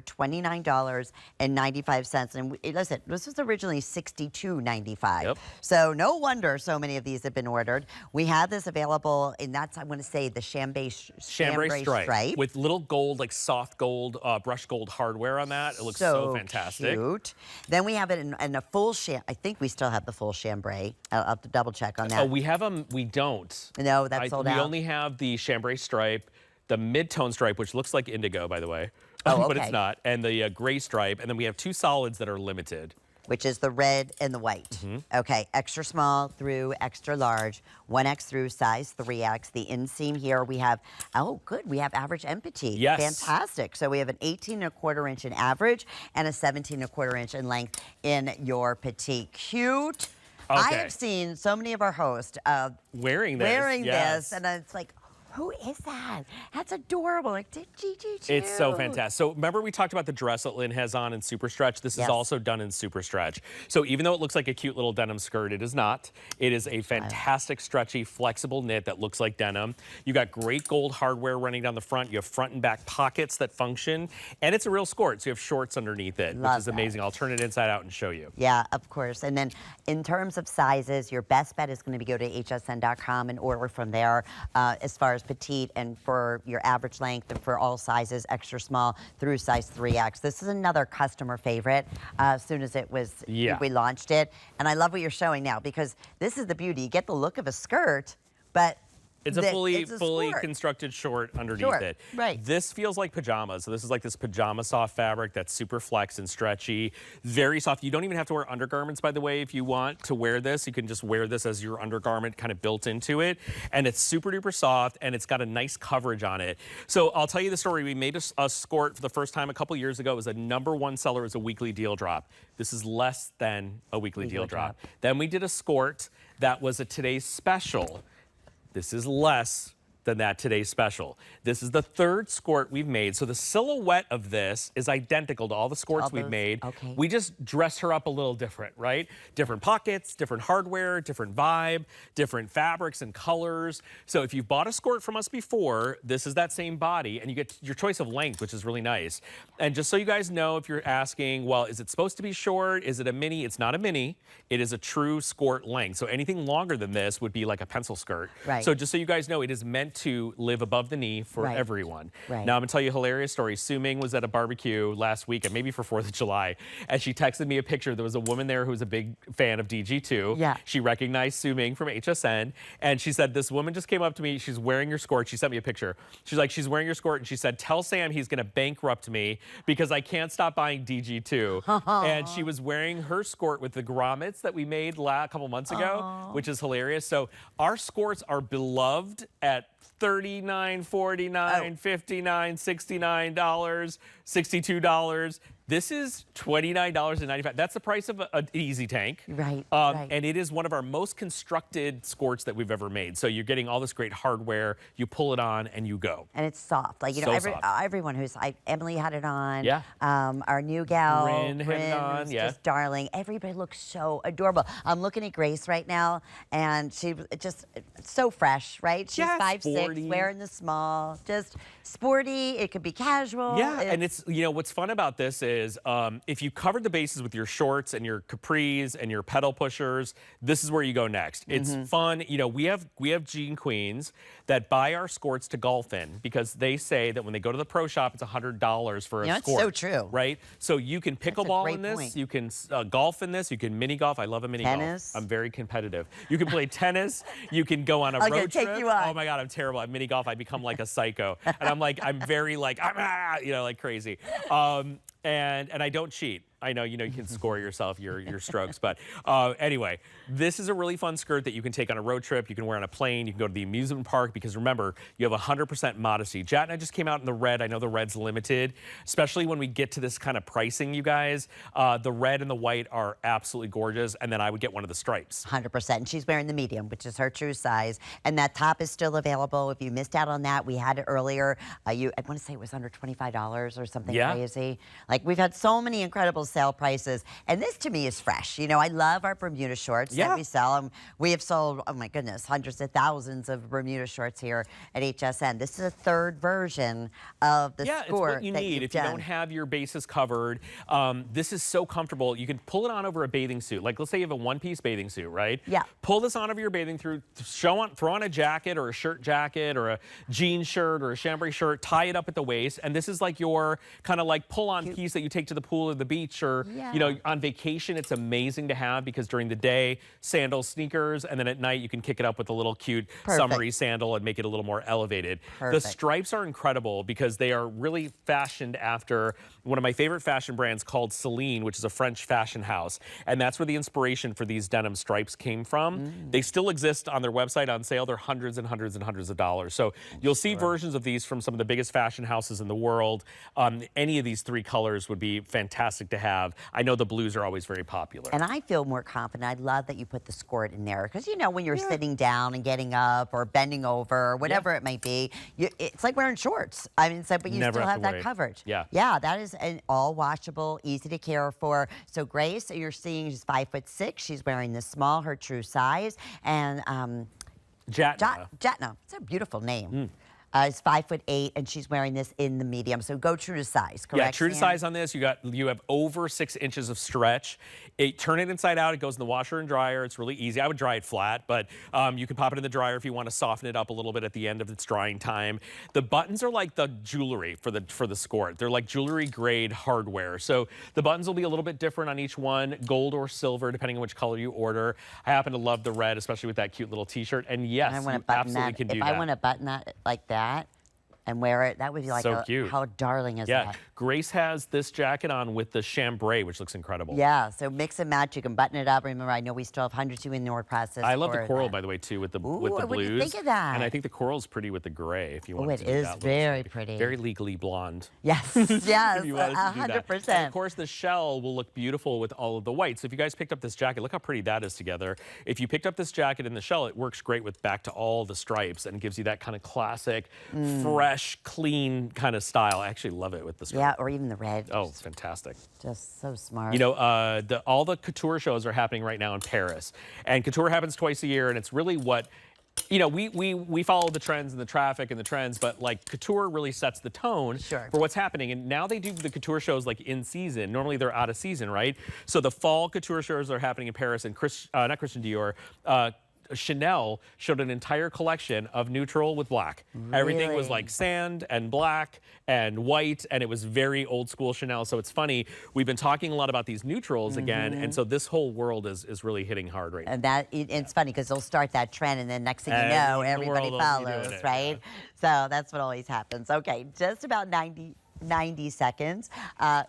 $29.95. And listen, this was originally $62.95. Yep. So no wonder so many of these have been ordered. We have this available, and that's, I want to say, the chambray stripe. With little gold, like soft gold, brushed gold hardware on that. It looks so fantastic. Cute. Then we have it in a full I think we still have the full chambray. I'll have to double check on that. Oh, we have them. We don't. No, that's sold out. We only have the chambray stripe, the mid-tone stripe, which looks like indigo, by the way. Oh, okay. But it's not. And the gray stripe. And then we have two solids that are limited. Which is the red and the white. Mm-hmm. Okay, extra small through extra large, 1X through size 3X. The inseam here we have, oh good, we have average and petite. Yes. Fantastic. So we have an 18¼ inch in average and a 17¼ inch in length in your petite. Cute. Okay. I have seen so many of our hosts wearing this, and it's like, who is that? That's adorable. Like DG2. It's so fantastic. So remember we talked about the dress that Lynn has on in Super Stretch? This is also done in Super Stretch. So even though it looks like a cute little denim skirt, it is not. It is a fantastic, stretchy, flexible knit that looks like denim. You got great gold hardware running down the front. You have front and back pockets that function. And it's a real skort, so you have shorts underneath it, which is amazing. I'll turn it inside out and show you. Yeah, of course. And then in terms of sizes, your best bet is going to be go to hsn.com and order from there as far as petite and for your average length and for all sizes, extra small through size 3X. This is another customer favorite as soon as it was, we launched it. And I love what you're showing now because this is the beauty. You get the look of a skirt, but it's a fully constructed short underneath it. Right. This feels like pajamas. So this is like this pajama soft fabric that's super flex and stretchy, very soft. You don't even have to wear undergarments, by the way, if you want to wear this. You can just wear this as your undergarment kind of built into it. And it's super duper soft and it's got a nice coverage on it. So I'll tell you the story. We made a skort for the first time a couple years ago. It was a #1 seller. It was a weekly deal drop. This is less than a weekly deal drop. Then we did a skort that was a today's special. This is less than that today's special. This is the third skort we've made. So the silhouette of this is identical to all the skorts we've made. Okay. We just dress her up a little different, right? Different pockets, different hardware, different vibe, different fabrics and colors. So if you've bought a skort from us before, this is that same body and you get your choice of length, which is really nice. And just so you guys know, if you're asking, well, is it supposed to be short? Is it a mini? It's not a mini. It is a true skort length. So anything longer than this would be like a pencil skirt. Right. So just so you guys know, it is meant to live above the knee for everyone. Right. Now I'm gonna tell you a hilarious story. Su Ming was at a barbecue last week, and maybe for 4th of July, and she texted me a picture. There was a woman there who was a big fan of DG2. Yeah. She recognized Su Ming from HSN, and she said, this woman just came up to me, she's wearing your skort. She sent me a picture. She's like, she's wearing your skort, and she said, tell Sam he's gonna bankrupt me because I can't stop buying DG2. And she was wearing her skort with the grommets that we made a couple months ago, which is hilarious. So our skorts are beloved at $39, $49, $59, $69, $62. This is $29.95. That's the price of an easy tank. Right, And it is one of our most constructed skorts that we've ever made. So you're getting all this great hardware. You pull it on and you go. And it's soft. Like, you know, everyone who's, Emily had it on. Yeah. Our new gal, Rin had it on. was just darling. Everybody looks so adorable. I'm looking at Grace right now, and she just so fresh, right? She's 5'6", wearing the small, just sporty. It could be casual. Yeah, and it's, you know, what's fun about this is if you covered the bases with your shorts and your capris and your pedal pushers, this is where you go next. It's fun. You know, we have jean queens that buy our skorts to golf in because they say that when they go to the pro shop, it's $100 for a skort. That's so true. Right? So you can pickleball in this. Point. You can golf in this. You can mini golf. I love a mini tennis. golf. I'm very competitive. You can play tennis. You can go on a road trip. Take you on. Oh my God, I'm terrible at mini golf. I become like a psycho. And I'm very like, you know, like crazy. And I don't cheat. I know, you can score yourself your strokes, but anyway, this is a really fun skirt that you can take on a road trip. You can wear on a plane. You can go to the amusement park because remember, you have 100% modesty. Jat and I just came out in the red. I know the red's limited, especially when we get to this kind of pricing, you guys. The red and the white are absolutely gorgeous, and then I would get one of the stripes. 100%, and she's wearing the medium, which is her true size, and that top is still available. If you missed out on that, we had it earlier. I want to say it was under $25 or something crazy. Like, we've had so many incredible sale prices, and this to me is fresh. You know, I love our Bermuda shorts that we sell. We have sold, oh my goodness, hundreds of thousands of Bermuda shorts here at HSN. This is a third version of the Skort. It's what you need if you don't have your bases covered. This is so comfortable. You can pull it on over a bathing suit. Like, let's say you have a one-piece bathing suit, right? Yeah. Pull this on over your bathing suit, throw on a jacket or a shirt jacket or a jean shirt or a chambray shirt, tie it up at the waist, and this is like your kind of like pull-on piece that you take to the pool or the beach or, you know, on vacation. It's amazing to have because during the day, sandals, sneakers, and then at night you can kick it up with a little cute summery sandal and make it a little more elevated. The stripes are incredible because they are really fashioned after one of my favorite fashion brands called Celine, which is a French fashion house. And that's where the inspiration for these denim stripes came from. They still exist on their website on sale. They're hundreds and hundreds and hundreds of dollars. So you'll see versions of these from some of the biggest fashion houses in the world. Any of these three colors would be fantastic to have. I know the blues are always very popular. And I feel more confident. I love that you put the Skort in there because, you know, when you're sitting down and getting up or bending over or whatever it might be, it's like wearing shorts. I mean, but you still have that coverage. Yeah, that is an all washable, easy to care for. So Grace, you're seeing, she's 5'6". She's wearing this small, her true size. And Jatna. It's a beautiful name. Is 5'8", and she's wearing this in the medium. So go true to size, correct? Yeah, true to size on this. You have over 6 inches of stretch. Turn it inside out. It goes in the washer and dryer. It's really easy. I would dry it flat, but you can pop it in the dryer if you want to soften it up a little bit at the end of its drying time. The buttons are like the jewelry for the Skort. They're like jewelry grade hardware. So the buttons will be a little bit different on each one, gold or silver, depending on which color you order. I happen to love the red, especially with that cute little T-shirt. And yes, you absolutely can do that. If I want to button that like that and wear it, that would be like so cute. How darling is that? Grace has this jacket on with the chambray, which looks incredible. Yeah, so mix and match. You can button it up. Remember, I know we still have hundreds in the order process. I love the coral, by the way, too, with the blues. What do you think of that? And I think the coral's pretty with the gray, if you want to do that. It is very pretty. Very legally blonde. Yes, yes, 100%. And of course, the shell will look beautiful with all of the white. So if you guys picked up this jacket, look how pretty that is together. If you picked up this jacket in the shell, it works great with back to all the stripes and gives you that kind of classic, fresh, clean kind of style. I actually love it with the stripes. Yeah, or even the red. Oh, it's fantastic. Just so smart. You know, all the couture shows are happening right now in Paris. And couture happens twice a year, and it's really what, you know, we follow the trends and the traffic and the trends, but like couture really sets the tone for what's happening. And now they do the couture shows like in season. Normally they're out of season, right? So the fall couture shows are happening in Paris, and not Christian Dior, Chanel showed an entire collection of neutral with black. Really? Everything was like sand and black and white, and it was very old school Chanel. So it's funny, we've been talking a lot about these neutrals again, and so this whole world is really hitting hard right now. And it's funny because they'll start that trend, and then next thing you know, everybody follows, right? So that's what always happens. Okay, just about 90 seconds.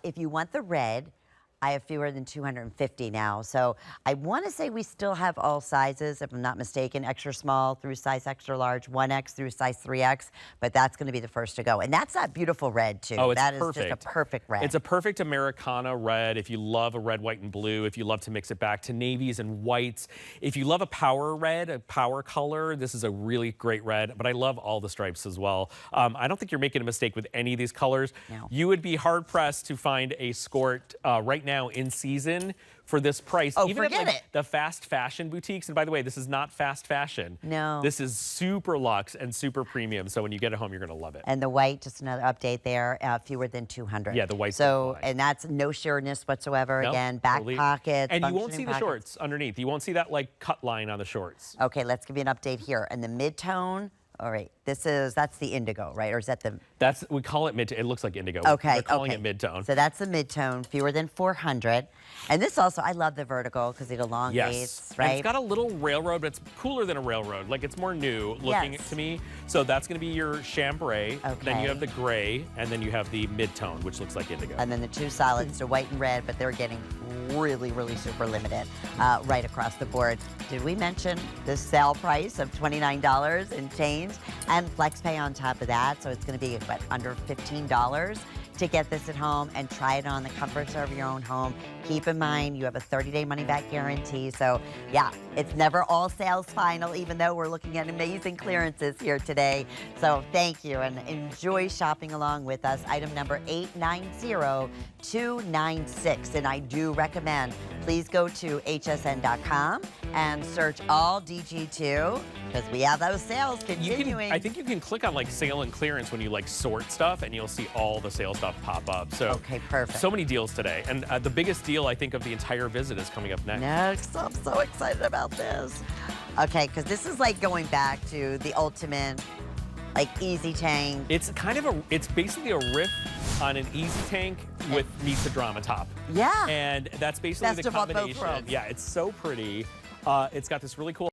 If you want the red, I have fewer than 250 now. So I want to say we still have all sizes, if I'm not mistaken, extra small through size extra large, 1X through size 3X, but that's going to be the first to go. And that's that beautiful red, too. Oh, it's perfect. That is just a perfect red. It's a perfect Americana red if you love a red, white, and blue, if you love to mix it back to navies and whites. If you love a power red, a power color, this is a really great red, but I love all the stripes as well. I don't think you're making a mistake with any of these colors. No. You would be hard-pressed to find a Skort right now in season for this price. Oh, even forget at it. The fast fashion boutiques. And by the way, this is not fast fashion. No. This is super luxe and super premium. So when you get it home, you're going to love it. And the white, just another update there, fewer than 200. Yeah, the white. So, and that's no sheerness whatsoever. Nope, Again, back pockets. And you won't see the pockets. shorts underneath. You won't see that like cut line on the shorts. Okay, let's give you an update here. And the mid-tone, all right, that's the indigo, right? Or is that the... We call it mid-tone. It looks like indigo. Okay, We're calling it mid-tone. So that's the mid-tone, fewer than 400. And this also, I love the vertical because it elongates, yes. right? And it's got a little railroad, but it's cooler than a railroad. Like, it's more new looking to me. So that's going to be your chambray. Okay. Then you have the gray, and then you have the mid-tone, which looks like indigo. And then the two solids are white and red, but they're getting really, really super limited right across the board. Did we mention the sale price of $29 and change? And flex pay on top of that, so it's going to be, what, under $15? to get this at home and try it on the comforts of your own home. Keep in mind, you have a 30-day money-back guarantee. So, yeah, it's never all sales final, even though we're looking at amazing clearances here today. So, thank you, and enjoy shopping along with us. Item number 890296. And I do recommend, please go to hsn.com and search all DG2 because we have those sales continuing. I think you can click on like sale and clearance when you like sort stuff, and you'll see all the sale stuff pop up. So okay, perfect. So many deals today, and the biggest deal I think of the entire visit is coming up next. Next, I'm so excited about this. Okay, because this is like going back to the ultimate, like easy tank. It's kind of it's basically a riff on an easy tank with meets a drama top. Yeah. And that's basically Best the of both combination. worlds. Yeah, it's so pretty. It's got this really cool